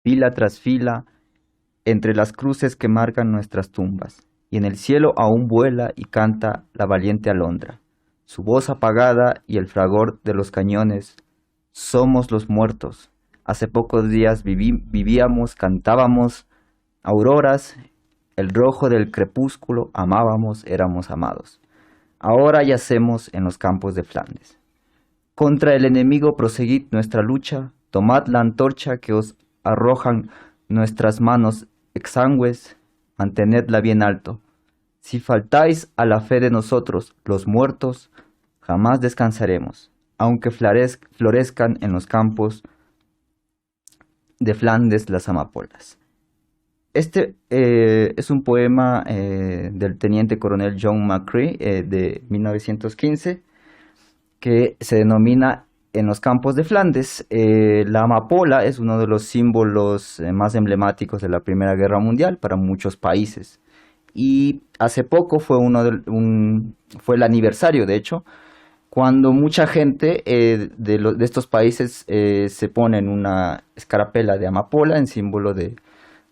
fila tras fila, entre las cruces que marcan nuestras tumbas, y en el cielo aún vuela y canta la valiente alondra. Su voz apagada y el fragor de los cañones. Somos los muertos. Hace pocos días vivíamos, cantábamos auroras, el rojo del crepúsculo, amábamos, éramos amados. Ahora yacemos en los campos de Flandes. Contra el enemigo proseguid nuestra lucha, tomad la antorcha que os arrojan nuestras manos exangües, mantenedla bien alto. Si faltáis a la fe de nosotros, los muertos, jamás descansaremos, aunque florezcan en los campos de Flandes las amapolas. Este es un poema del teniente coronel John McCrae de 1915 que se denomina En los campos de Flandes. La amapola es uno de los símbolos más emblemáticos de la Primera Guerra Mundial para muchos países. Y hace poco fue el aniversario, de hecho, cuando mucha gente de estos países se pone en una escarapela de amapola en símbolo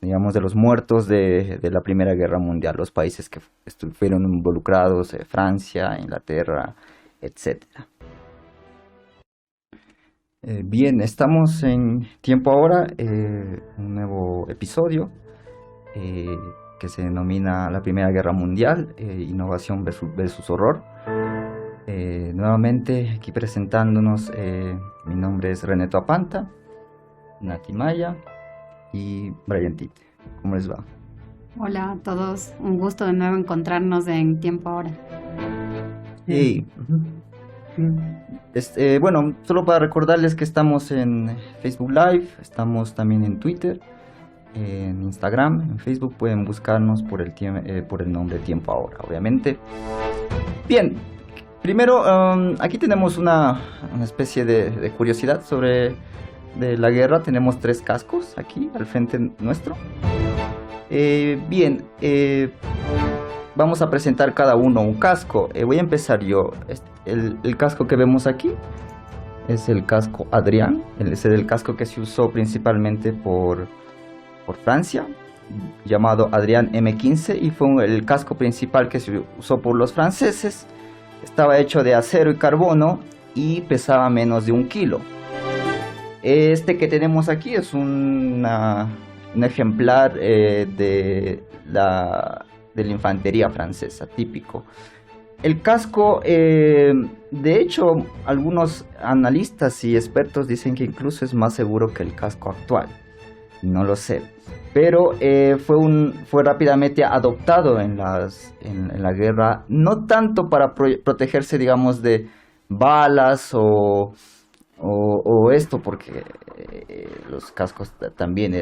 digamos, de los muertos de la Primera Guerra Mundial, los países que estuvieron involucrados, Francia, Inglaterra, etcétera. Bien, estamos en Tiempo Ahora, un nuevo episodio que se denomina La Primera Guerra Mundial, Innovación versus Horror. Nuevamente aquí presentándonos, mi nombre es René Apanta, Nati Maya y Brian Tite. ¿Cómo les va? Hola a todos, un gusto de nuevo encontrarnos en Tiempo Ahora. Hey. Bueno, solo para recordarles que estamos en Facebook Live, estamos también en Twitter, en Instagram, en Facebook pueden buscarnos por el nombre Tiempo Ahora, obviamente. Bien, primero aquí tenemos una especie de curiosidad sobre la guerra. Tenemos 3 cascos aquí al frente nuestro. Bien, vamos a presentar cada uno un casco. Voy a empezar yo. El casco que vemos aquí es el casco Adrián. Es el casco que se usó principalmente por Francia, llamado Adrián M15, y fue el casco principal que se usó por los franceses. Estaba hecho de acero y carbono y pesaba menos de 1 kilo. Este que tenemos aquí es un ejemplar de la infantería francesa, típico. El casco, de hecho, algunos analistas y expertos dicen que incluso es más seguro que el casco actual. No lo sé. Pero fue rápidamente adoptado en la guerra, no tanto para protegerse, digamos, de balas o esto, porque los cascos también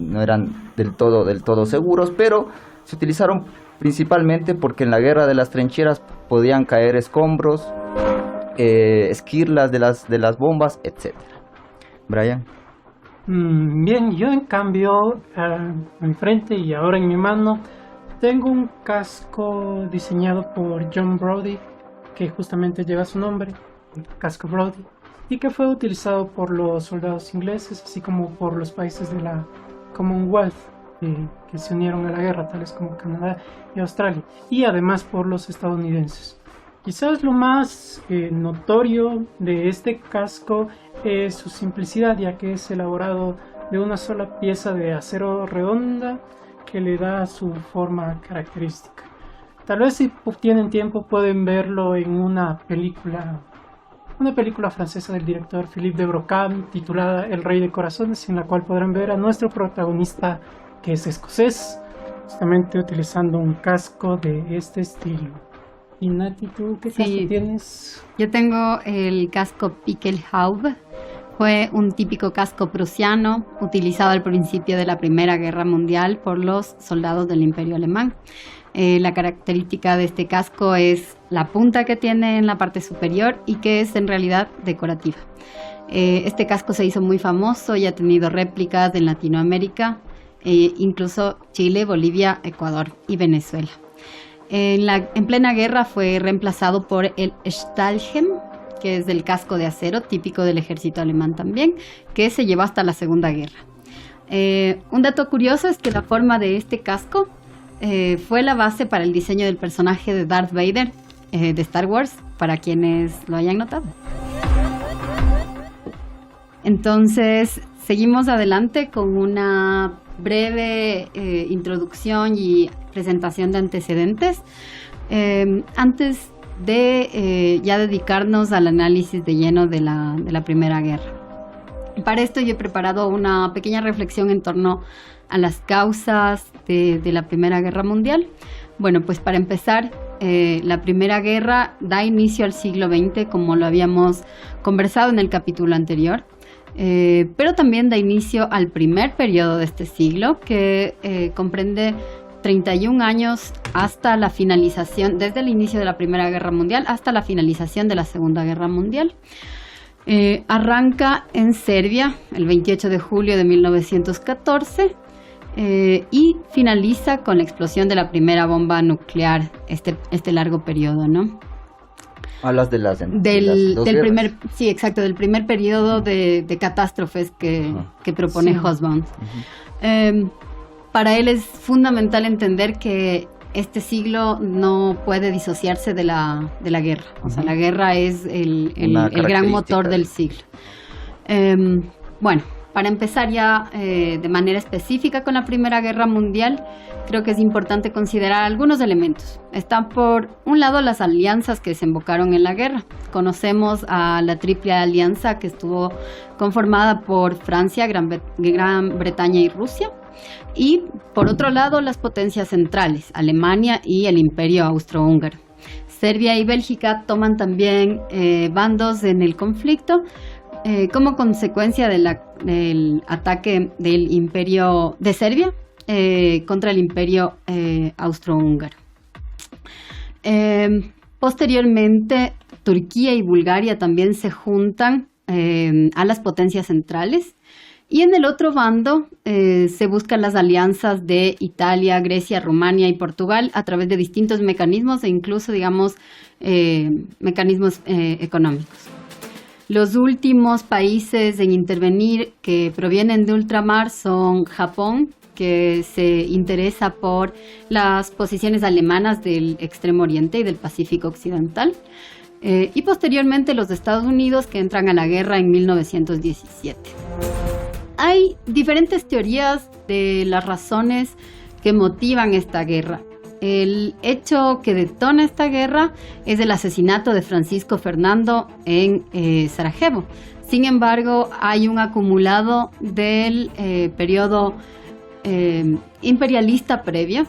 no eran del todo seguros, pero se utilizaron principalmente porque en la guerra de las trincheras podían caer escombros, esquirlas de las bombas, etcétera. Brian. Bien, yo en cambio, enfrente y ahora en mi mano, tengo un casco diseñado por John Brodie, que justamente lleva su nombre, el casco Brodie, y que fue utilizado por los soldados ingleses, así como por los países de la Commonwealth que se unieron a la guerra, tales como Canadá y Australia, y además por los estadounidenses. Quizás lo más notorio de este casco es su simplicidad, ya que es elaborado de una sola pieza de acero redonda que le da su forma característica. Tal vez si tienen tiempo pueden verlo en una película francesa del director Philippe de Brocan titulada El Rey de Corazones, en la cual podrán ver a nuestro protagonista, que es escocés, justamente utilizando un casco de este estilo. Y Nati, ¿tú qué casco tienes? Yo tengo el casco Pickelhaube. Fue un típico casco prusiano utilizado al principio de la Primera Guerra Mundial por los soldados del Imperio Alemán. La característica de este casco es la punta que tiene en la parte superior y que es en realidad decorativa. Este casco se hizo muy famoso y ha tenido réplicas en Latinoamérica, incluso Chile, Bolivia, Ecuador y Venezuela. En plena guerra fue reemplazado por el Stahlhelm, que es el casco de acero, típico del ejército alemán también, que se llevó hasta la Segunda Guerra. Un dato curioso es que la forma de este casco fue la base para el diseño del personaje de Darth Vader de Star Wars, para quienes lo hayan notado. Entonces, seguimos adelante con una breve introducción y presentación de antecedentes. Antes de ya dedicarnos al análisis de lleno de la Primera Guerra. Para esto yo he preparado una pequeña reflexión en torno a las causas de la Primera Guerra Mundial. Bueno, pues para empezar, la Primera Guerra da inicio al siglo XX, como lo habíamos conversado en el capítulo anterior, pero también da inicio al primer periodo de este siglo, que comprende 31 años hasta la finalización, desde el inicio de la Primera Guerra Mundial hasta la finalización de la Segunda Guerra Mundial. Arranca en Serbia el 28 de julio de 1914 y finaliza con la explosión de la primera bomba nuclear, este largo periodo, ¿no? Hablas de las dos del guerras. primer, sí, exacto, del primer periodo de catástrofes que propone Sí. Hobsbawm. Para él es fundamental entender que este siglo no puede disociarse de la guerra. O sea, la guerra es el gran motor del siglo. Bueno, para empezar ya de manera específica con la Primera Guerra Mundial, creo que es importante considerar algunos elementos. Están por un lado las alianzas que desembocaron en la guerra. Conocemos a la Triple Alianza, que estuvo conformada por Francia, Gran Bretaña y Rusia. Y por otro lado las potencias centrales, Alemania y el Imperio Austrohúngaro. Serbia y Bélgica toman también bandos en el conflicto como consecuencia del ataque del Imperio de Serbia contra el Imperio Austrohúngaro. Posteriormente, Turquía y Bulgaria también se juntan a las potencias centrales. Y en el otro bando se buscan las alianzas de Italia, Grecia, Rumania y Portugal a través de distintos mecanismos e incluso, digamos, mecanismos económicos. Los últimos países en intervenir que provienen de ultramar son Japón, que se interesa por las posiciones alemanas del Extremo Oriente y del Pacífico Occidental, y posteriormente los Estados Unidos, que entran a la guerra en 1917. Hay diferentes teorías de las razones que motivan esta guerra. El hecho que detona esta guerra es el asesinato de Francisco Fernando en Sarajevo. Sin embargo, hay un acumulado del periodo imperialista previo,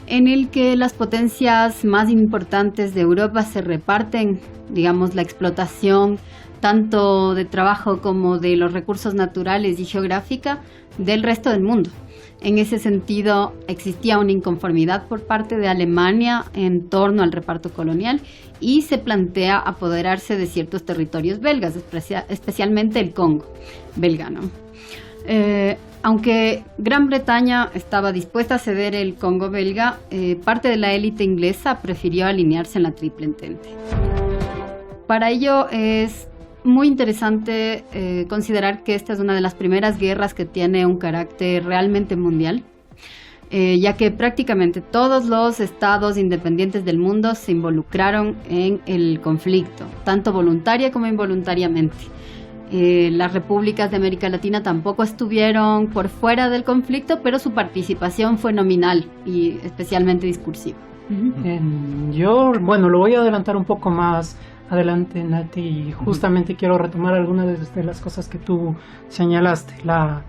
en el que las potencias más importantes de Europa se reparten, digamos, la explotación tanto de trabajo como de los recursos naturales y geográfica del resto del mundo. En ese sentido, existía una inconformidad por parte de Alemania en torno al reparto colonial y se plantea apoderarse de ciertos territorios belgas, especialmente el Congo belga, ¿no? Aunque Gran Bretaña estaba dispuesta a ceder el Congo belga, parte de la élite inglesa prefirió alinearse en la Triple Entente. Para ello es muy interesante considerar que esta es una de las primeras guerras que tiene un carácter realmente mundial, ya que prácticamente todos los estados independientes del mundo se involucraron en el conflicto, tanto voluntaria como involuntariamente. Las repúblicas de América Latina tampoco estuvieron por fuera del conflicto, pero su participación fue nominal y especialmente discursiva. Yo, bueno, lo voy a adelantar un poco más adelante, Nati, y justamente quiero retomar algunas de las cosas que tú señalaste. La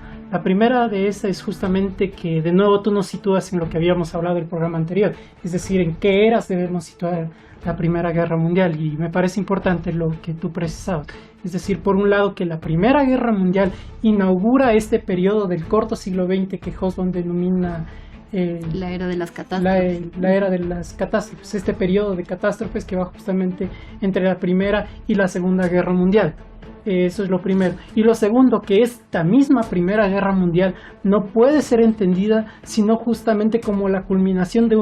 primera de esas es justamente que de nuevo tú nos sitúas en lo que habíamos hablado del programa anterior, es decir, en qué eras debemos situar la Primera Guerra Mundial, y me parece importante lo que tú precisabas. Es decir, por un lado, que la Primera Guerra Mundial inaugura este periodo del corto siglo XX que Hobsbawm denomina la era de las catástrofes. La era de las catástrofes, este periodo de catástrofes que va justamente entre la Primera y la Segunda Guerra Mundial. Eso es lo primero. Y lo segundo, que esta misma Primera Guerra Mundial no puede ser entendida sino justamente como la culminación de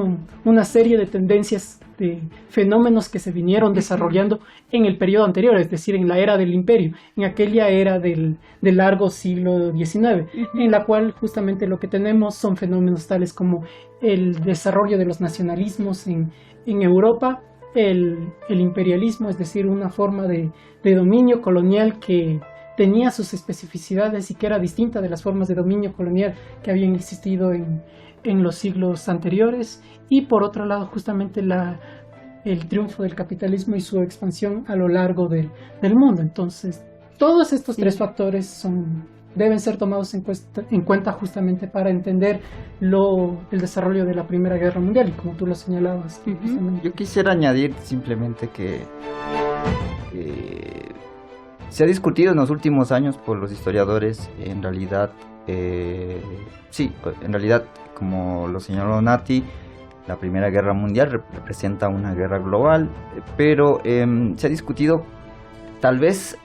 una serie de tendencias, de fenómenos que se vinieron desarrollando en el periodo anterior, es decir, en la era del imperio, en aquella era del largo siglo XIX, en la cual justamente lo que tenemos son fenómenos tales como el desarrollo de los nacionalismos en Europa, el imperialismo, es decir, una forma de dominio colonial que tenía sus especificidades y que era distinta de las formas de dominio colonial que habían existido en los siglos anteriores, y por otro lado justamente el triunfo del capitalismo y su expansión a lo largo del mundo. Entonces, todos estos tres factores deben ser tomados en cuenta justamente para entender el desarrollo de la Primera Guerra Mundial, y como tú lo señalabas. Yo quisiera añadir simplemente que se ha discutido en los últimos años por los historiadores, en realidad, como lo señaló Nati, la Primera Guerra Mundial representa una guerra global, pero se ha discutido. Tal vez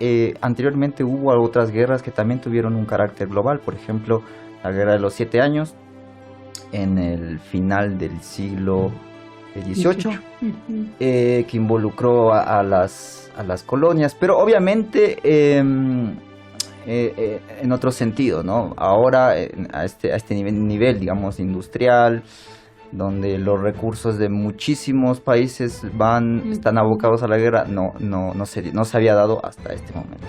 anteriormente hubo otras guerras que también tuvieron un carácter global, por ejemplo, la Guerra de los 7 Años en el final del siglo XVIII, que involucró a las colonias, pero obviamente en otro sentido, ¿no? Ahora a este nivel, digamos, industrial, donde los recursos de muchísimos países están abocados a la guerra, no se había dado hasta este momento.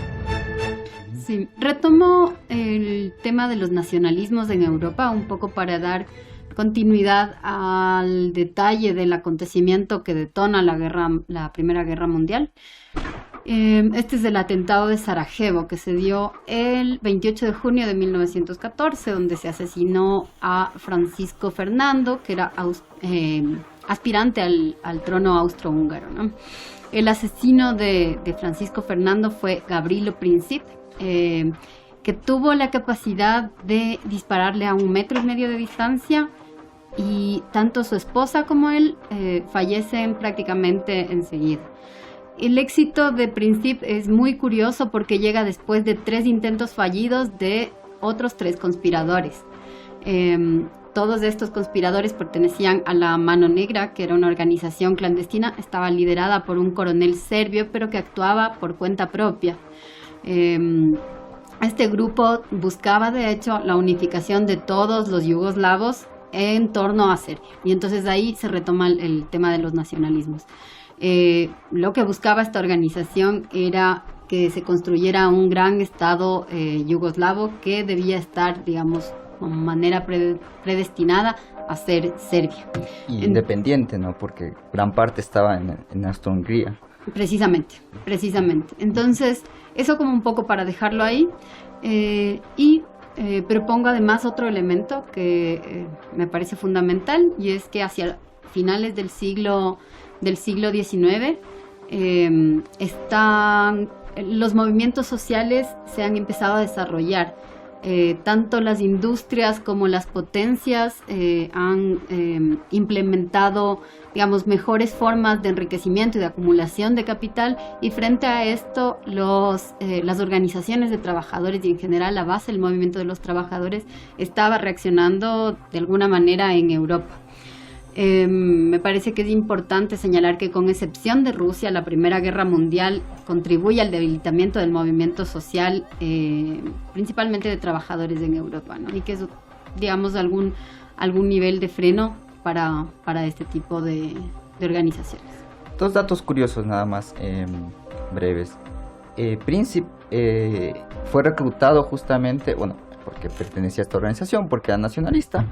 Sí, retomo el tema de los nacionalismos en Europa un poco para dar continuidad al detalle del acontecimiento que detona la Primera Guerra Mundial. Este es el atentado de Sarajevo, que se dio el 28 de junio de 1914, donde se asesinó a Francisco Fernando, que era aspirante al trono austrohúngaro, ¿no? El asesino de Francisco Fernando fue Gavrilo Princip, que tuvo la capacidad de dispararle a 1,5 metros de distancia, y tanto su esposa como él fallecen prácticamente enseguida. El éxito de Princip es muy curioso porque llega después de 3 intentos fallidos de otros 3 conspiradores. Todos estos conspiradores pertenecían a la Mano Negra, que era una organización clandestina, estaba liderada por un coronel serbio, pero que actuaba por cuenta propia. Este grupo buscaba, de hecho, la unificación de todos los yugoslavos en torno a Serbia. Y entonces ahí se retoma el tema de los nacionalismos. Lo que buscaba esta organización era que se construyera un gran estado yugoslavo que debía estar, digamos, de manera predestinada a ser Serbia. Y independiente, ¿no? Porque gran parte estaba en Austria-Hungría. Precisamente. Entonces, eso como un poco para dejarlo ahí. Propongo además otro elemento que me parece fundamental, y es que hacia finales del siglo XIX, los movimientos sociales se han empezado a desarrollar. Tanto las industrias como las potencias han implementado, digamos, mejores formas de enriquecimiento y de acumulación de capital, y frente a esto las organizaciones de trabajadores y en general la base del movimiento de los trabajadores estaba reaccionando de alguna manera en Europa. Me parece que es importante señalar que, con excepción de Rusia, la Primera Guerra Mundial contribuye al debilitamiento del movimiento social, principalmente de trabajadores en Europa, ¿no? Y que es, digamos, algún nivel de freno para este tipo de organizaciones. 2 datos curiosos nada más, breves. Princip fue reclutado justamente, porque pertenecía a esta organización, porque era nacionalista,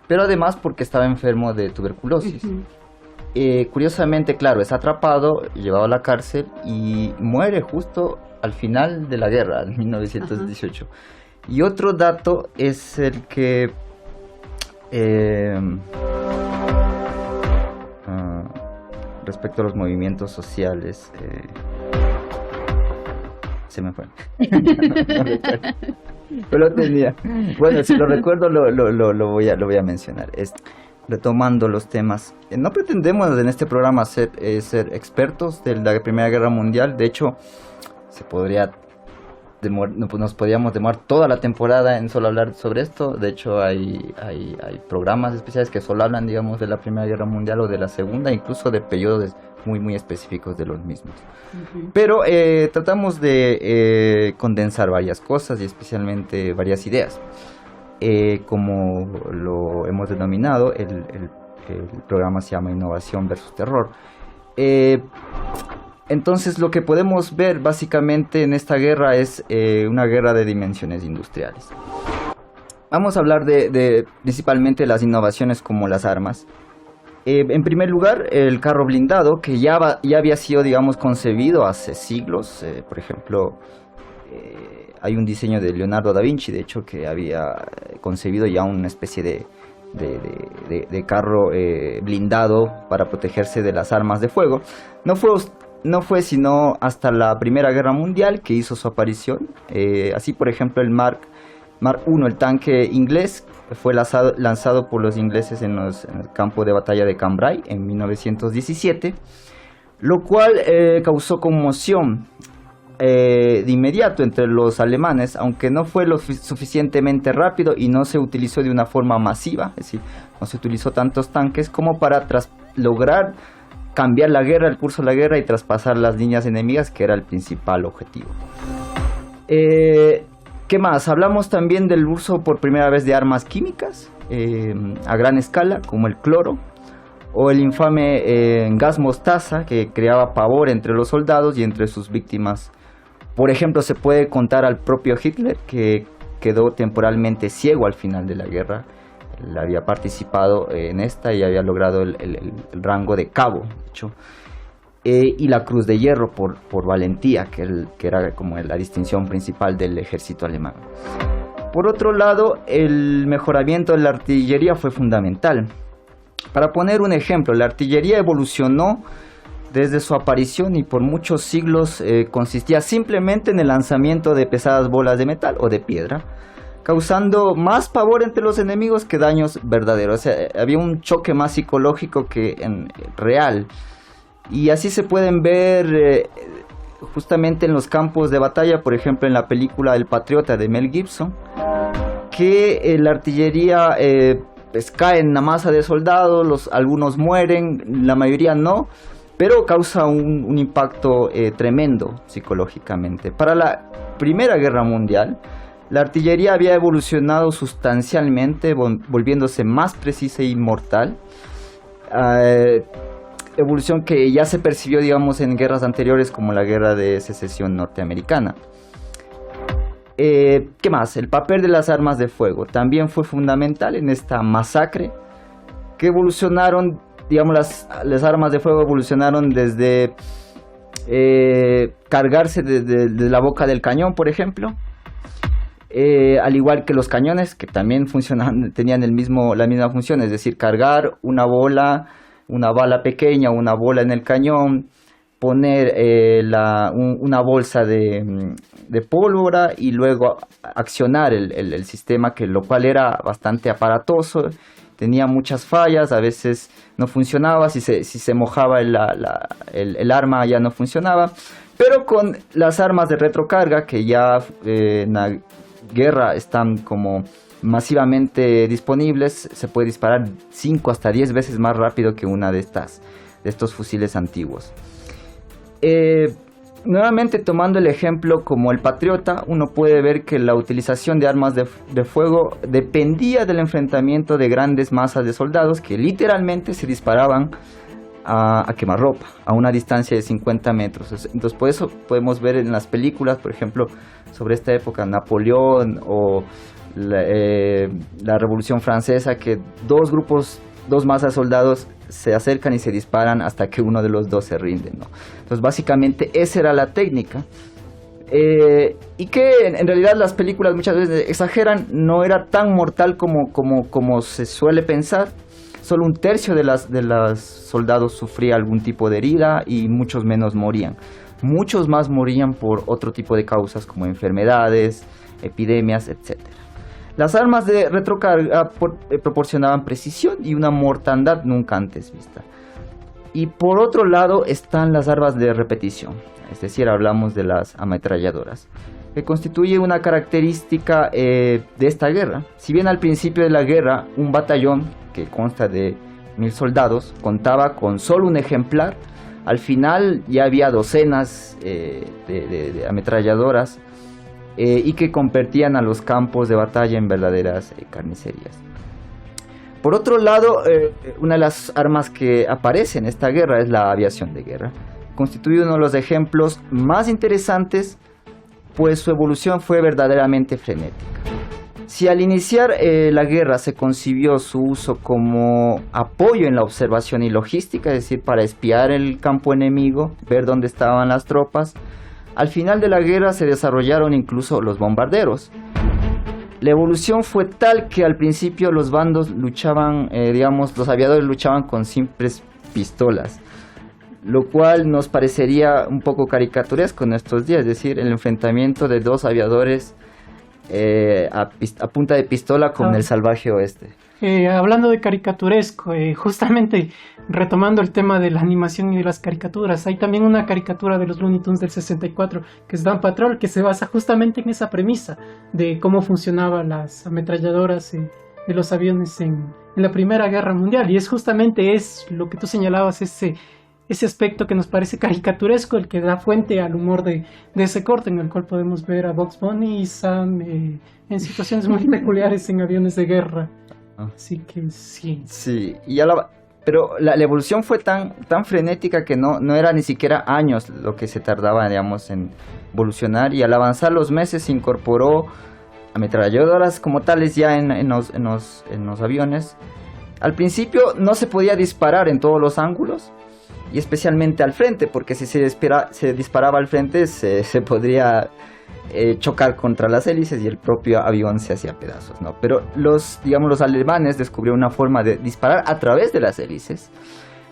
pero además porque estaba enfermo de tuberculosis. Curiosamente, claro, es atrapado, llevado a la cárcel y muere justo al final de la guerra, en 1918. Y otro dato es el que respecto a los movimientos sociales, se me fue. No lo tenía. Bueno, si lo recuerdo lo voy a mencionar. Retomando los temas, no pretendemos en este programa ser expertos de la Primera Guerra Mundial. De hecho, se podría nos podíamos demorar toda la temporada en solo hablar sobre esto. De hecho, hay programas especiales que solo hablan, digamos, de la Primera Guerra Mundial o de la Segunda, incluso de periodos muy específicos de los mismos. Pero tratamos de condensar varias cosas y especialmente varias ideas. Como lo hemos denominado, el programa se llama Innovación versus Terror. Entonces lo que podemos ver básicamente en esta guerra es una guerra de dimensiones industriales. Vamos a hablar de principalmente las innovaciones como las armas. En primer lugar, el carro blindado, que ya había sido, digamos, concebido hace siglos. Por ejemplo, hay un diseño de Leonardo da Vinci, de hecho, que había concebido ya una especie de carro blindado para protegerse de las armas de fuego. No fue sino hasta la Primera Guerra Mundial que hizo su aparición. Así, por ejemplo, el Mark I, el tanque inglés, fue lanzado por los ingleses en el campo de batalla de Cambrai en 1917, lo cual causó conmoción de inmediato entre los alemanes, aunque no fue lo suficientemente rápido y no se utilizó de una forma masiva, es decir, no se utilizó tantos tanques como para lograr cambiar el curso de la guerra y traspasar las líneas enemigas, que era el principal objetivo. ¿Qué más? Hablamos también del uso por primera vez de armas químicas a gran escala, como el cloro, o el infame gas mostaza, que creaba pavor entre los soldados y entre sus víctimas. Por ejemplo, se puede contar al propio Hitler, que quedó temporalmente ciego al final de la guerra. Él había participado en esta y había logrado el rango de cabo, de hecho. Y la Cruz de Hierro por valentía, que era como la distinción principal del ejército alemán. Por otro lado, el mejoramiento de la artillería fue fundamental. Para poner un ejemplo, la artillería evolucionó desde su aparición y por muchos siglos consistía simplemente en el lanzamiento de pesadas bolas de metal o de piedra, causando más pavor entre los enemigos que daños verdaderos. O sea, había un choque más psicológico que real. Y así se pueden ver justamente en los campos de batalla, por ejemplo en la película El Patriota de Mel Gibson, que la artillería pues cae en una masa de soldados, algunos mueren, la mayoría no, pero causa un impacto tremendo psicológicamente. Para la Primera Guerra Mundial, la artillería había evolucionado sustancialmente, volviéndose más precisa y mortal. Evolución que ya se percibió, digamos, en guerras anteriores como la Guerra de Secesión norteamericana. ¿Qué más? El papel de las armas de fuego también fue fundamental en esta masacre, que evolucionaron, digamos, las armas de fuego evolucionaron desde cargarse de la boca del cañón, por ejemplo, al igual que los cañones, que también tenían la misma función, es decir, cargar una bala pequeña, una bola en el cañón, poner una bolsa de pólvora y luego accionar el sistema, lo cual era bastante aparatoso, tenía muchas fallas, a veces no funcionaba, si se mojaba el arma ya no funcionaba, pero con las armas de retrocarga, que ya en la guerra están como masivamente disponibles, se puede disparar 5 hasta 10 veces más rápido que una de estos fusiles antiguos. Nuevamente, tomando el ejemplo como el Patriota, uno puede ver que la utilización de armas de fuego dependía del enfrentamiento de grandes masas de soldados que literalmente se disparaban a quemarropa a una distancia de 50 metros. Entonces, por eso podemos ver en las películas, por ejemplo, sobre esta época, Napoleón o la Revolución Francesa, que dos masas de soldados se acercan y se disparan hasta que uno de los dos se rinde, ¿no? Entonces básicamente esa era la técnica, y que en realidad las películas muchas veces exageran. No era tan mortal como se suele pensar. Solo 1/3 de los soldados sufría algún tipo de herida y muchos menos morían. Muchos más morían por otro tipo de causas como enfermedades, epidemias, etc. Las armas de retrocarga proporcionaban precisión y una mortandad nunca antes vista. Y por otro lado están las armas de repetición, es decir, hablamos de las ametralladoras. que constituye una característica de esta guerra. Si bien al principio de la guerra un batallón que consta de 1000 soldados contaba con solo un ejemplar, al final ya había docenas de ametralladoras y que convertían a los campos de batalla en verdaderas carnicerías. Por otro lado, una de las armas que aparece en esta guerra es la aviación de guerra. Constituye uno de los ejemplos más interesantes, pues su evolución fue verdaderamente frenética. Si al iniciar la guerra se concibió su uso como apoyo en la observación y logística, es decir, para espiar el campo enemigo, ver dónde estaban las tropas, al final de la guerra se desarrollaron incluso los bombarderos. La evolución fue tal que al principio los bandos luchaban, los aviadores luchaban con simples pistolas, lo cual nos parecería un poco caricaturesco en estos días, es decir, el enfrentamiento de dos aviadores a punta de pistola con el salvaje oeste. Hablando de caricaturesco, justamente retomando el tema de la animación y de las caricaturas, hay también una caricatura de los Looney Tunes del 64 que es Down Patrol, que se basa justamente en esa premisa de cómo funcionaban las ametralladoras de los aviones en la Primera Guerra Mundial, y es justamente lo que tú señalabas, ese aspecto que nos parece caricaturesco, el que da fuente al humor de ese corte, en el cual podemos ver a Bugs Bunny y Sam en situaciones muy peculiares en aviones de guerra. Así que sí. Sí, pero la evolución fue tan frenética que no era ni siquiera años lo que se tardaba, digamos, en evolucionar, y al avanzar los meses se incorporó ametralladoras como tales ya en los aviones. Al principio no se podía disparar en todos los ángulos, y especialmente al frente, porque si se disparaba al frente se podría chocar contra las hélices y el propio avión se hacía pedazos, ¿no? Pero los alemanes descubrieron una forma de disparar a través de las hélices,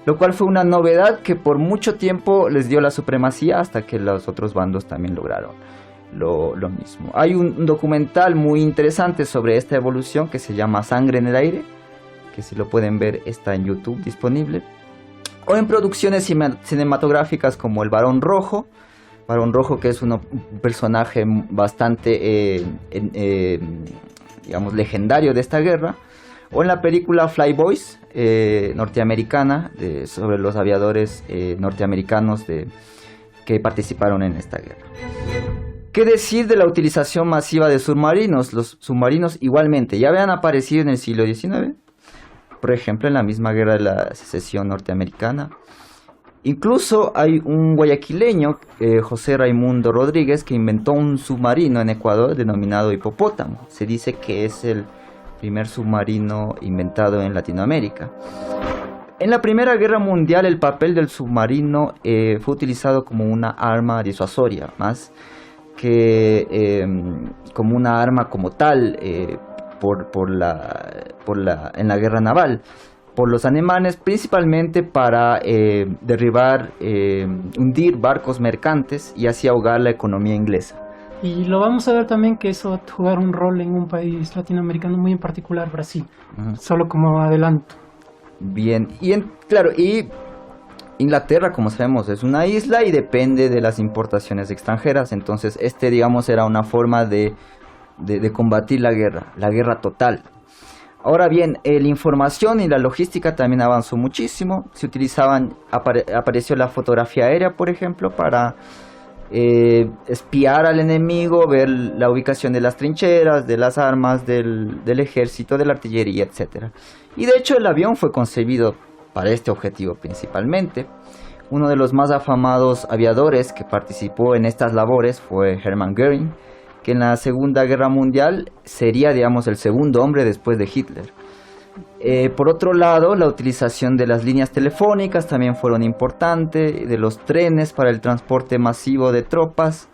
lo cual fue una novedad que por mucho tiempo les dio la supremacía, hasta que los otros bandos también lograron lo mismo. Hay un documental muy interesante sobre esta evolución que se llama Sangre en el aire, que si lo pueden ver está en YouTube disponible, o en producciones cinematográficas como El Barón Rojo, que es un personaje bastante legendario de esta guerra, o en la película Fly Boys norteamericana sobre los aviadores norteamericanos que participaron en esta guerra. ¿Qué decir de la utilización masiva de submarinos? Los submarinos igualmente ya habían aparecido en el siglo XIX, por ejemplo en la misma guerra de la secesión norteamericana. Incluso hay un guayaquileño, José Raimundo Rodríguez, que inventó un submarino en Ecuador denominado Hipopótamo. Se dice que es el primer submarino inventado en Latinoamérica. En la Primera Guerra Mundial el papel del submarino fue utilizado como una arma disuasoria, más que como una arma como tal en la guerra naval, por los alemanes, principalmente para hundir barcos mercantes y así ahogar la economía inglesa. Y lo vamos a ver también que eso va a jugar un rol en un país latinoamericano, muy en particular Brasil, solo como adelanto. Bien, y Inglaterra, como sabemos, es una isla y depende de las importaciones extranjeras, entonces era una forma de combatir la guerra total. Ahora bien, la información y la logística también avanzó muchísimo. Apareció la fotografía aérea, por ejemplo, para espiar al enemigo, ver la ubicación de las trincheras, de las armas, del ejército, de la artillería, etc. Y de hecho el avión fue concebido para este objetivo principalmente. Uno de los más afamados aviadores que participó en estas labores fue Hermann Göring, que en la Segunda Guerra Mundial sería, el segundo hombre después de Hitler. Por otro lado, la utilización de las líneas telefónicas también fueron importantes, de los trenes para el transporte masivo de tropas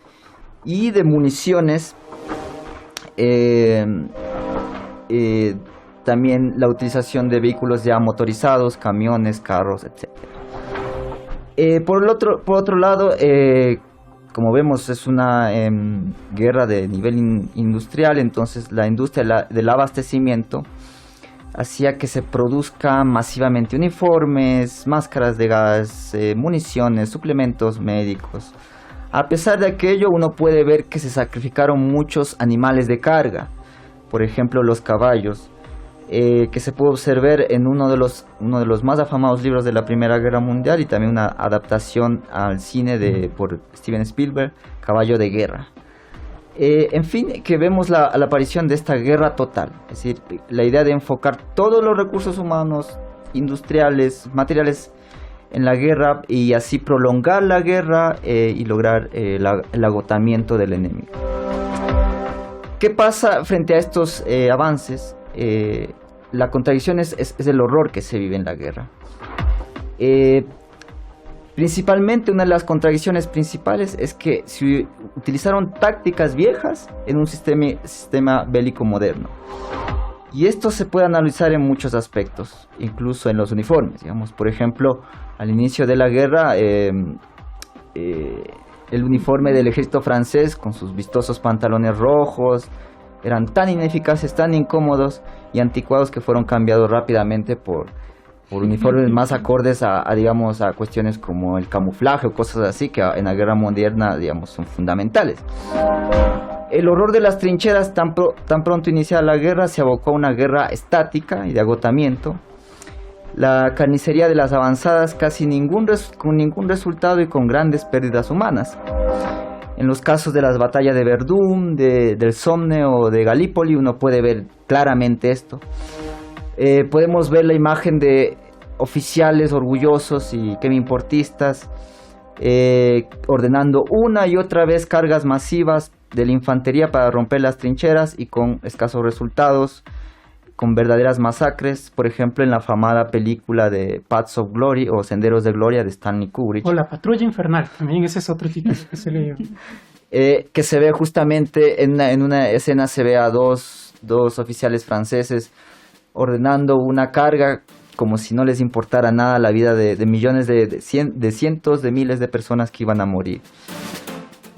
y de municiones. También la utilización de vehículos ya motorizados, camiones, carros, etc. Por otro lado, como vemos, es una guerra de nivel industrial, entonces la industria del abastecimiento hacía que se produzcan masivamente uniformes, máscaras de gas, municiones, suplementos médicos, A pesar de aquello, uno puede ver que se sacrificaron muchos animales de carga, por ejemplo los caballos, que se puede observar en uno de los más afamados libros de la Primera Guerra Mundial y también una adaptación al cine por Steven Spielberg, Caballo de Guerra. En fin, que vemos la aparición de esta guerra total, es decir, la idea de enfocar todos los recursos humanos, industriales, materiales en la guerra y así prolongar la guerra y lograr el agotamiento del enemigo. ¿Qué pasa frente a estos avances? La contradicción es el horror que se vive en la guerra. Principalmente, una de las contradicciones principales es que se utilizaron tácticas viejas en un sistema bélico moderno. Y esto se puede analizar en muchos aspectos, incluso en los uniformes. Digamos, por ejemplo, al inicio de la guerra, el uniforme del ejército francés, con sus vistosos pantalones rojos, eran tan ineficaces, tan incómodos y anticuados que fueron cambiados rápidamente por uniformes más acordes digamos, a cuestiones como el camuflaje o cosas así que en la guerra moderna, digamos, son fundamentales. El horror de las trincheras tan pronto iniciada la guerra se abocó a una guerra estática y de agotamiento. La carnicería de las avanzadas con ningún resultado y con grandes pérdidas humanas. En los casos de las batallas de Verdún, del Somme o de Galípoli, uno puede ver claramente esto. Podemos ver la imagen de oficiales orgullosos y quemiportistas ordenando una y otra vez cargas masivas de la infantería para romper las trincheras y con escasos resultados, con verdaderas masacres, por ejemplo en la afamada película de Paths of Glory o Senderos de Gloria de Stanley Kubrick. O La Patrulla Infernal, también ese es otro título que se leyó. Que se ve justamente en una escena, se ve a dos oficiales franceses ordenando una carga como si no les importara nada la vida de millones de cientos de miles de personas que iban a morir.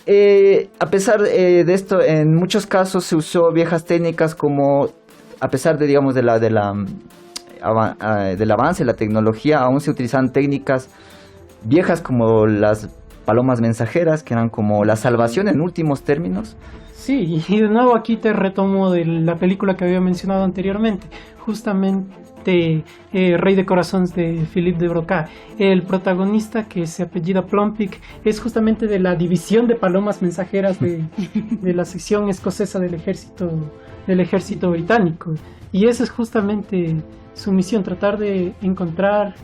A pesar de esto, en muchos casos se usó viejas técnicas como, a pesar de, digamos, del avance de la tecnología, aún se utilizaban técnicas viejas como las palomas mensajeras, que eran como la salvación en últimos términos. Sí, y de nuevo aquí te retomo de la película que había mencionado anteriormente, justamente Rey de Corazones de Philippe de Broca. El protagonista, que se apellida Plumpik, es justamente de la división de palomas mensajeras de la sección escocesa del ejército británico, y esa es justamente su misión, tratar de encontrar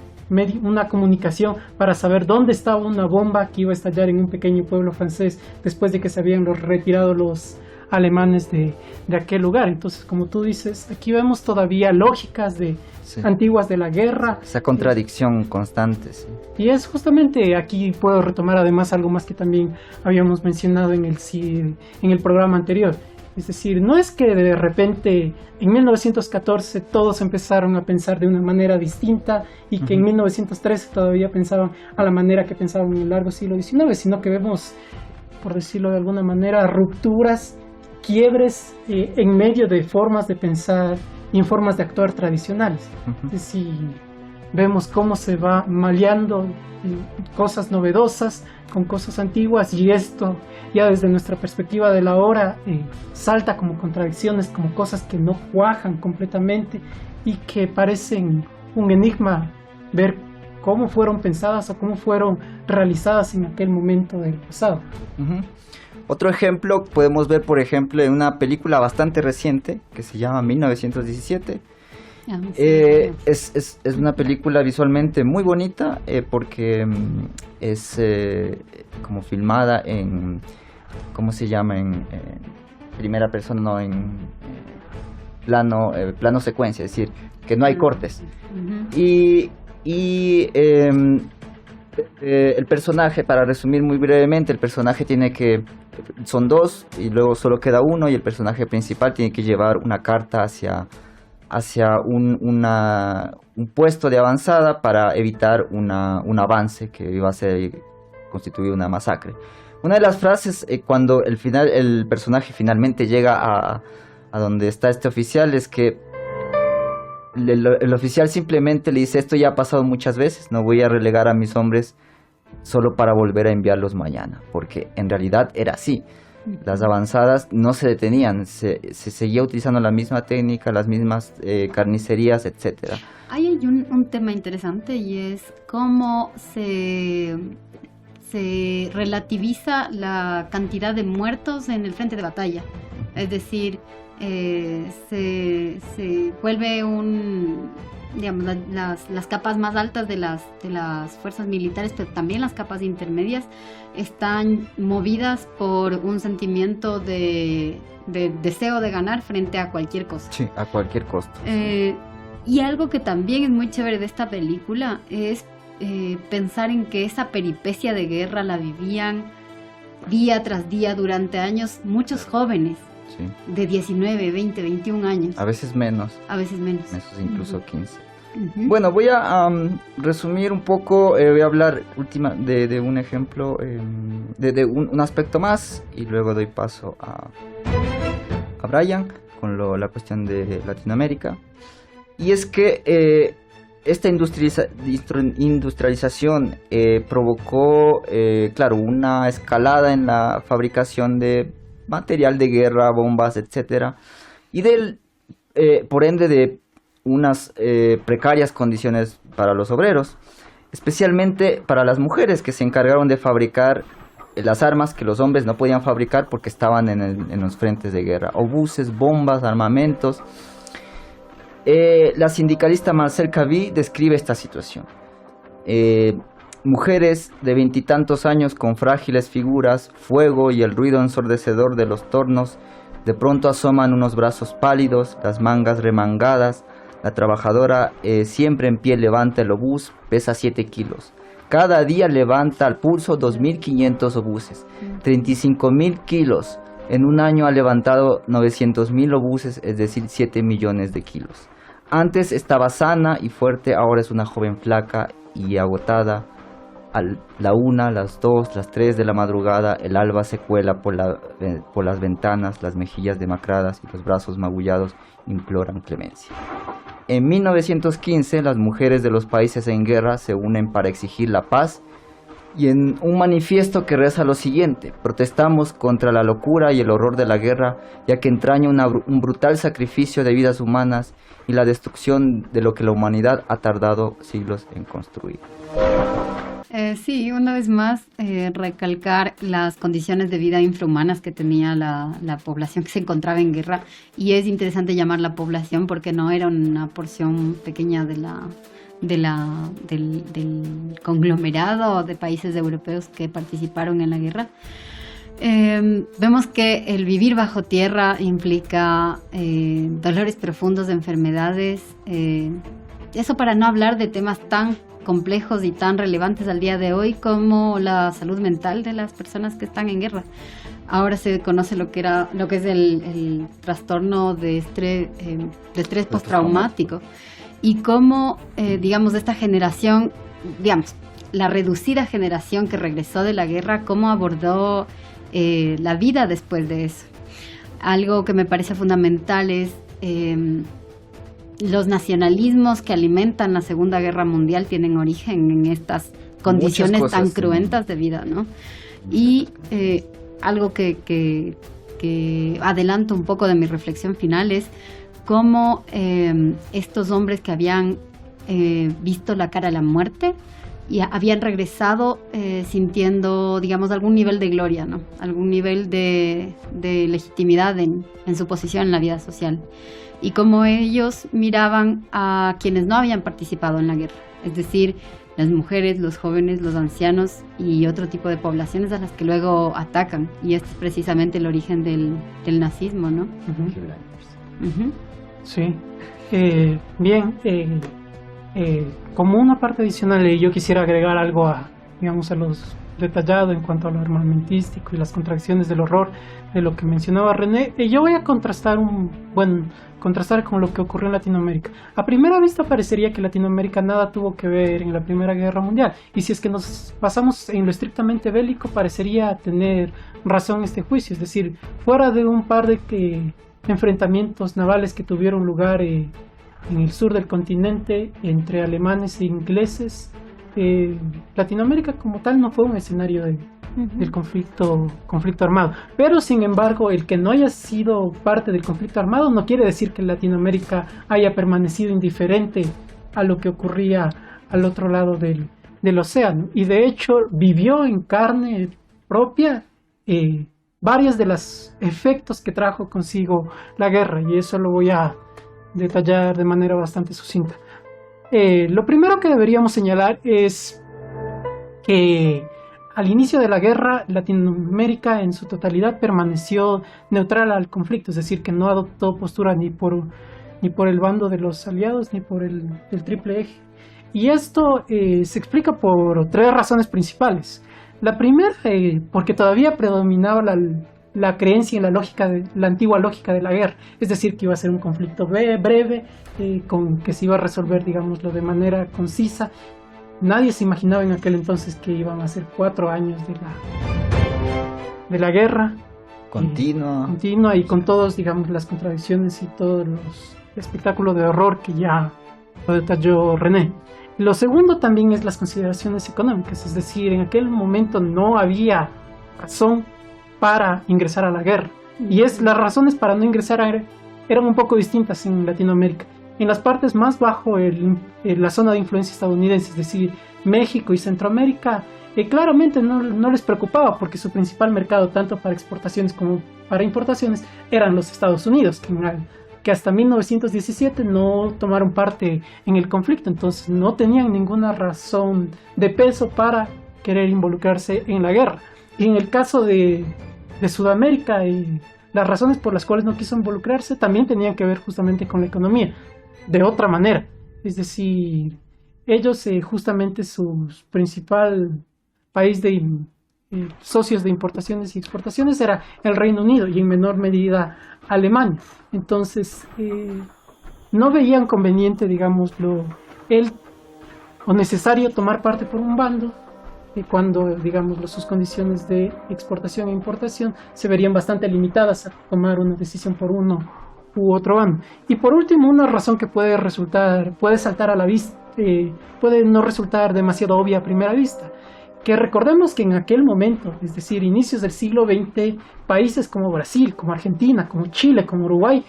una comunicación para saber dónde estaba una bomba que iba a estallar en un pequeño pueblo francés después de que se habían retirado los alemanes de aquel lugar. Entonces, como tú dices, aquí vemos todavía lógicas antiguas de la guerra. Esa contradicción constante. Sí. Y es justamente, aquí puedo retomar además algo más que también habíamos mencionado en el programa anterior. Es decir, no es que de repente en 1914 todos empezaron a pensar de una manera distinta y que en 1913 todavía pensaban a la manera que pensaban en el largo siglo XIX, sino que vemos, por decirlo de alguna manera, rupturas, quiebres en medio de formas de pensar y en formas de actuar tradicionales. Es decir, vemos cómo se va maleando cosas novedosas con cosas antiguas, y esto ya desde nuestra perspectiva de la hora salta como contradicciones, como cosas que no cuajan completamente y que parecen un enigma ver cómo fueron pensadas o cómo fueron realizadas en aquel momento del pasado. Otro ejemplo podemos ver, por ejemplo, en una película bastante reciente que se llama 1917. Es una película visualmente muy bonita porque es como filmada en, ¿cómo se llama? En primera persona, no, en plano secuencia, es decir, que no hay cortes. Y el personaje, para resumir muy brevemente, el personaje son dos y luego solo queda uno, y el personaje principal tiene que llevar una carta hacia un puesto de avanzada para evitar un avance que iba a constituir una masacre. Una de las frases cuando el personaje finalmente llega a donde está este oficial es que el oficial simplemente le dice: esto ya ha pasado muchas veces, no voy a relegar a mis hombres solo para volver a enviarlos mañana, porque en realidad era así. Las avanzadas no se detenían, se seguía utilizando la misma técnica, las mismas carnicerías, etcétera. Ahí hay un tema interesante y es cómo se relativiza la cantidad de muertos en el frente de batalla. Es decir, se vuelve digamos, las capas más altas de las fuerzas militares, pero también las capas intermedias, están movidas por un sentimiento de deseo de ganar frente a cualquier cosa. Sí, a cualquier costo. Y algo que también es muy chévere de esta película es pensar en que esa peripecia de guerra la vivían día tras día durante años muchos jóvenes. Sí. De 19, 20, 21 años. A veces menos. A veces menos. Menos, incluso 15. Uh-huh. Bueno, voy a resumir un poco, voy a hablar de un ejemplo, de un aspecto más, y luego doy paso a Brian con la cuestión de Latinoamérica. Y es que esta industrialización provocó, claro, una escalada en la fabricación de material de guerra, bombas, etcétera, y por ende de unas precarias condiciones para los obreros, especialmente para las mujeres que se encargaron de fabricar las armas que los hombres no podían fabricar porque estaban en los frentes de guerra, obuses, bombas, armamentos. La sindicalista Marcelle Caby describe esta situación. Mujeres de 20 y tantos años con frágiles figuras, fuego y el ruido ensordecedor de los tornos, de pronto asoman unos brazos pálidos, las mangas remangadas. La trabajadora siempre en pie levanta el obús, pesa 7 kilos. Cada día levanta al pulso 2.500 obuses, 35.000 kilos. En un año ha levantado 900.000 obuses, es decir, 7 millones de kilos. Antes estaba sana y fuerte, ahora es una joven flaca y agotada. A la 1, las 2, las 3 de la madrugada, el alba se cuela por las ventanas, las mejillas demacradas y los brazos magullados imploran clemencia. En 1915, las mujeres de los países en guerra se unen para exigir la paz y en un manifiesto que reza lo siguiente: protestamos contra la locura y el horror de la guerra, ya que entraña un brutal sacrificio de vidas humanas y la destrucción de lo que la humanidad ha tardado siglos en construir. Sí, una vez más, recalcar las condiciones de vida infrahumanas que tenía la población que se encontraba en guerra, y es interesante llamarla población porque no era una porción pequeña del conglomerado de países europeos que participaron en la guerra. Vemos que el vivir bajo tierra implica dolores profundos de enfermedades, eso para no hablar de temas tan complejos y tan relevantes al día de hoy como la salud mental de las personas que están en guerra. Ahora se conoce lo que es el trastorno de estrés postraumático, y cómo, digamos, esta generación, digamos, la reducida generación que regresó de la guerra, cómo abordó la vida después de eso. Algo que me parece fundamental es los nacionalismos que alimentan la Segunda Guerra Mundial tienen origen en estas condiciones tan cruentas de vida, ¿no? Y algo que adelanto un poco de mi reflexión final es cómo estos hombres que habían visto la cara de la muerte y habían regresado sintiendo, digamos, algún nivel de gloria, ¿no? Algún nivel de legitimidad en su posición en la vida social. Y cómo ellos miraban a quienes no habían participado en la guerra, es decir, las mujeres, los jóvenes, los ancianos y otro tipo de poblaciones a las que luego atacan. Y este es precisamente el origen del nazismo, ¿no? Uh-huh. Uh-huh. Sí. Bien, como una parte adicional, yo quisiera agregar algo a los detallado en cuanto a lo armamentístico y las contracciones del horror de lo que mencionaba René. Yo voy a contrastar con lo que ocurrió en Latinoamérica. A primera vista parecería que Latinoamérica nada tuvo que ver en la Primera Guerra Mundial, y si es que nos basamos en lo estrictamente bélico parecería tener razón este juicio, es decir, fuera de un par de enfrentamientos navales que tuvieron lugar en el sur del continente entre alemanes e ingleses, Latinoamérica como tal no fue un escenario del conflicto armado. Pero sin embargo, el que no haya sido parte del conflicto armado no quiere decir que Latinoamérica haya permanecido indiferente a lo que ocurría al otro lado del océano. Y de hecho vivió en carne propia varios de los efectos que trajo consigo la guerra, y eso lo voy a detallar de manera bastante sucinta. Lo primero que deberíamos señalar es que al inicio de la guerra, Latinoamérica en su totalidad permaneció neutral al conflicto, es decir, que no adoptó postura ni por el bando de los aliados ni por el triple eje. Y esto se explica por tres razones principales. La primera, porque todavía predominaba la creencia y la antigua lógica de la guerra, es decir, que iba a ser un conflicto breve, con que se iba a resolver, digámoslo, de manera concisa. Nadie se imaginaba en aquel entonces que iban a ser 4 años de la guerra continua y con todos, digamos, las contradicciones y todos los espectáculos de horror que ya lo detalló René. Lo segundo también es las consideraciones económicas, es decir, en aquel momento no había razón para ingresar a la guerra. Y las razones para no ingresar eran un poco distintas en Latinoamérica. En las partes más bajo la zona de influencia estadounidense, es decir, México y Centroamérica, claramente no les preocupaba porque su principal mercado, tanto para exportaciones como para importaciones, eran los Estados Unidos, que hasta 1917 no tomaron parte en el conflicto, entonces no tenían ninguna razón de peso para querer involucrarse en la guerra. Y en el caso de Sudamérica, las razones por las cuales no quiso involucrarse también tenían que ver justamente con la economía, de otra manera. Es decir, ellos justamente su principal país de socios de importaciones y exportaciones era el Reino Unido y en menor medida Alemania. Entonces no veían conveniente, digámoslo, o necesario tomar parte por un bando cuando, digámoslo, sus condiciones de exportación e importación se verían bastante limitadas a tomar una decisión por uno u otro bando. Y por último, una razón que puede saltar a la vista, puede no resultar demasiado obvia a primera vista, que recordemos que en aquel momento, es decir, inicios del siglo XX, países como Brasil, como Argentina, como Chile, como Uruguay,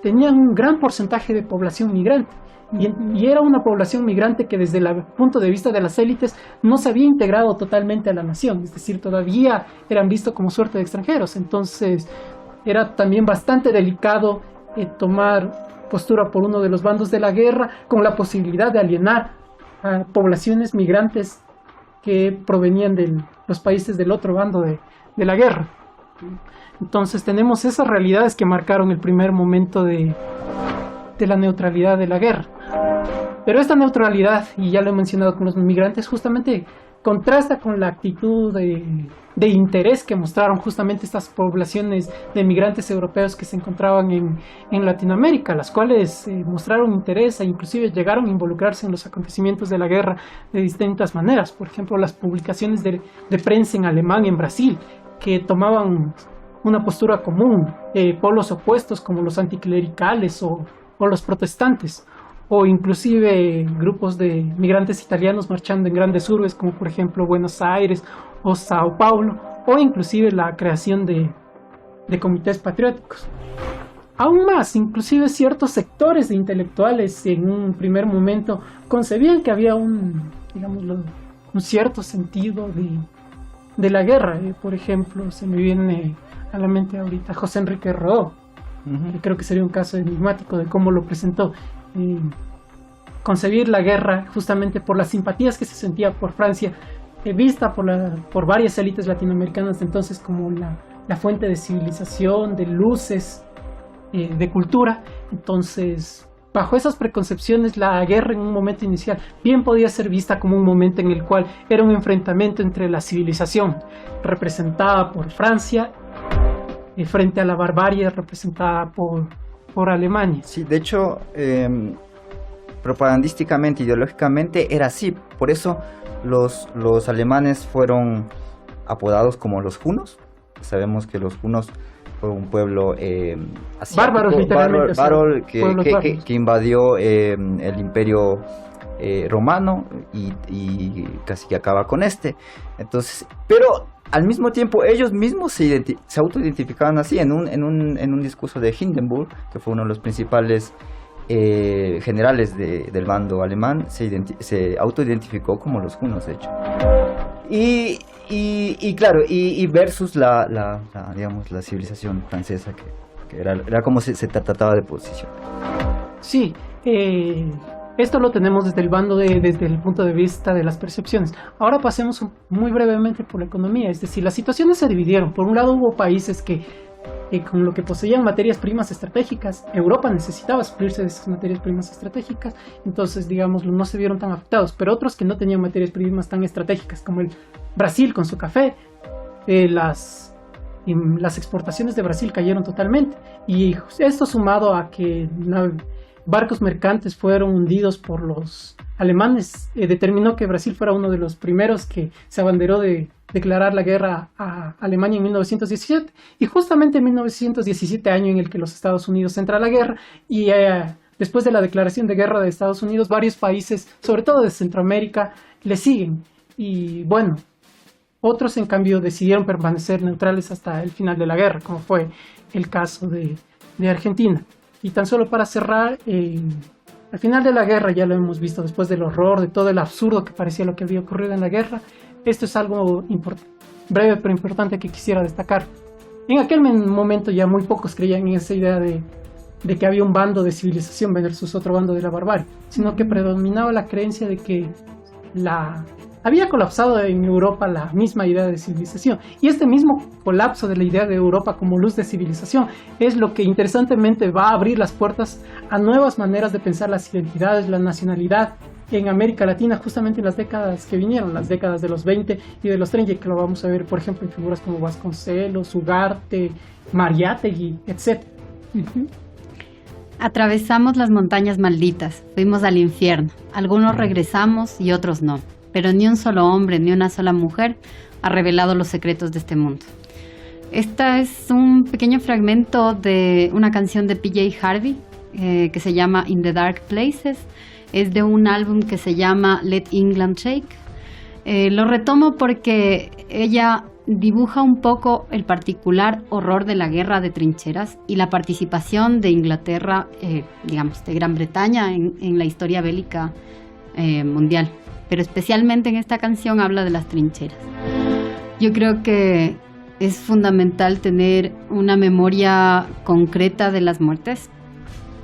tenían un gran porcentaje de población migrante. Y era una población migrante que desde el punto de vista de las élites no se había integrado totalmente a la nación, es decir, todavía eran vistos como suerte de extranjeros. Entonces era también bastante delicado tomar postura por uno de los bandos de la guerra, con la posibilidad de alienar a poblaciones migrantes que provenían de los países del otro bando de la guerra. Entonces tenemos esas realidades que marcaron el primer momento de la neutralidad de la guerra. Pero esta neutralidad, y ya lo he mencionado con los migrantes, justamente contrasta con la actitud de interés que mostraron justamente estas poblaciones de migrantes europeos que se encontraban en Latinoamérica, las cuales mostraron interés e inclusive llegaron a involucrarse en los acontecimientos de la guerra de distintas maneras. Por ejemplo, las publicaciones de prensa en alemán y en Brasil, que tomaban una postura común, polos opuestos como los anticlericales o los protestantes, o inclusive grupos de migrantes italianos marchando en grandes urbes como por ejemplo Buenos Aires o Sao Paulo, o inclusive la creación de comités patrióticos. Aún más, inclusive ciertos sectores de intelectuales en un primer momento concebían que había un cierto sentido de la guerra. Por ejemplo, se me viene a la mente ahorita José Enrique Roó, que creo que sería un caso enigmático de cómo lo presentó. Concebir la guerra justamente por las simpatías que se sentía por Francia, vista por varias élites latinoamericanas de entonces como la fuente de civilización, de luces, de cultura. Entonces, bajo esas preconcepciones, la guerra en un momento inicial bien podía ser vista como un momento en el cual era un enfrentamiento entre la civilización representada por Francia frente a la barbarie representada por Alemania. Sí, de hecho, propagandísticamente, ideológicamente era así. Por eso los alemanes fueron apodados como los hunos. Sabemos que los hunos fue un pueblo asiático, bárbaros, literalmente, que invadió el imperio romano y casi que acaba con este. Entonces, pero al mismo tiempo ellos mismos se autoidentificaban así en un discurso de Hindenburg, que fue uno de los principales generales del bando alemán, se autoidentificó como los hunos, de hecho. Y claro, y versus digamos, la civilización francesa, que era como se trataba de posición. Sí, esto lo tenemos desde el bando desde el punto de vista de las percepciones. Ahora pasemos muy brevemente por la economía, es decir, las situaciones se dividieron. Por un lado hubo países que con lo que poseían materias primas estratégicas, Europa necesitaba suplirse de esas materias primas estratégicas, entonces, digamos, no se vieron tan afectados, pero otros que no tenían materias primas tan estratégicas, como el Brasil con su café, las exportaciones de Brasil cayeron totalmente, y esto sumado a que barcos mercantes fueron hundidos por los alemanes, determinó que Brasil fuera uno de los primeros que se abanderó de declarar la guerra a Alemania en 1917, y justamente en 1917, año en el que los Estados Unidos entra a la guerra, y después de la declaración de guerra de Estados Unidos, varios países, sobre todo de Centroamérica, le siguen, y bueno, otros en cambio decidieron permanecer neutrales hasta el final de la guerra, como fue el caso de Argentina. Y tan solo para cerrar, al final de la guerra, ya lo hemos visto, después del horror, de todo el absurdo que parecía lo que había ocurrido en la guerra, esto es algo breve pero importante que quisiera destacar. En aquel momento ya muy pocos creían en esa idea de que había un bando de civilización versus otro bando de la barbarie, sino que predominaba la creencia de que había colapsado en Europa la misma idea de civilización, y este mismo colapso de la idea de Europa como luz de civilización es lo que interesantemente va a abrir las puertas a nuevas maneras de pensar las identidades, la nacionalidad en América Latina, justamente en las décadas que vinieron, las décadas de los 20 y de los 30, que lo vamos a ver, por ejemplo, en figuras como Vasconcelos, Ugarte, Mariátegui, etc. Atravesamos las montañas malditas, fuimos al infierno. Algunos regresamos y otros no. Pero ni un solo hombre, ni una sola mujer ha revelado los secretos de este mundo. Esta es un pequeño fragmento de una canción de PJ Harvey que se llama In the Dark Places. Es de un álbum que se llama Let England Shake. Lo retomo porque ella dibuja un poco el particular horror de la guerra de trincheras y la participación de Inglaterra, digamos, de Gran Bretaña en la historia bélica mundial. Pero especialmente en esta canción habla de las trincheras. Yo creo que es fundamental tener una memoria concreta de las muertes.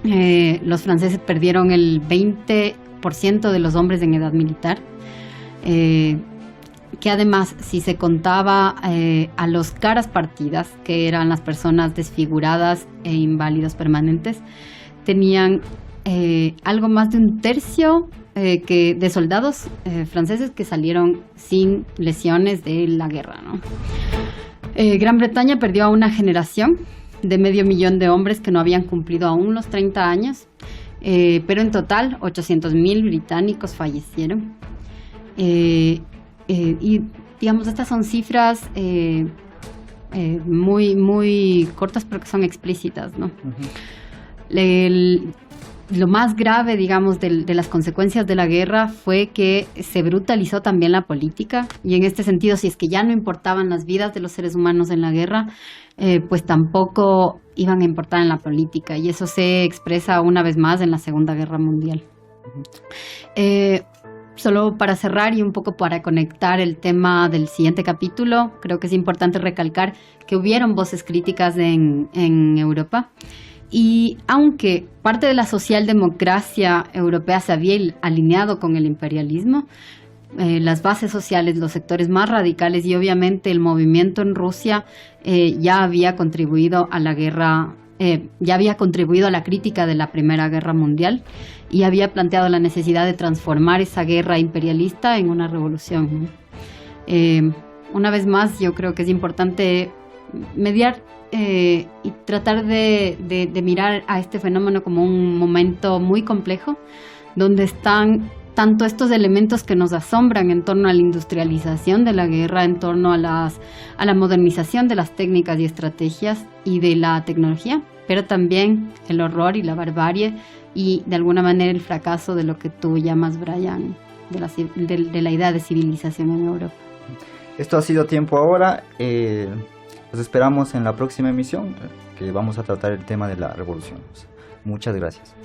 Los franceses perdieron el 20% de los hombres en edad militar, que además, si se contaba a los caras partidas, que eran las personas desfiguradas e inválidos permanentes, tenían algo más de un tercio de soldados franceses que salieron sin lesiones de la guerra, ¿no? Gran Bretaña perdió a una generación de 500.000 de hombres que no habían cumplido aún los 30 años, pero en total 800.000 británicos fallecieron. Y digamos, estas son cifras muy cortas, pero que son explícitas, ¿no? Lo más grave, digamos, de las consecuencias de la guerra fue que se brutalizó también la política, y en este sentido, si es que ya no importaban las vidas de los seres humanos en la guerra, pues tampoco iban a importar en la política, y eso se expresa una vez más en la Segunda Guerra Mundial. Solo para cerrar y un poco para conectar el tema del siguiente capítulo, creo que es importante recalcar que hubieron voces críticas en Europa. Y aunque parte de la socialdemocracia europea se había alineado con el imperialismo, las bases sociales, los sectores más radicales y obviamente el movimiento en Rusia ya había contribuido a la guerra, ya había contribuido a la crítica de la Primera Guerra Mundial y había planteado la necesidad de transformar esa guerra imperialista en una revolución. Una vez más, yo creo que es importante mediar y tratar de mirar a este fenómeno como un momento muy complejo, donde están tanto estos elementos que nos asombran en torno a la industrialización de la guerra, en torno a la modernización de las técnicas y estrategias y de la tecnología, pero también el horror y la barbarie y de alguna manera el fracaso de lo que tú llamas, Brian, de la idea de civilización en Europa. Esto ha sido Tiempo Ahora. Los esperamos en la próxima emisión, que vamos a tratar el tema de la revolución. Muchas gracias.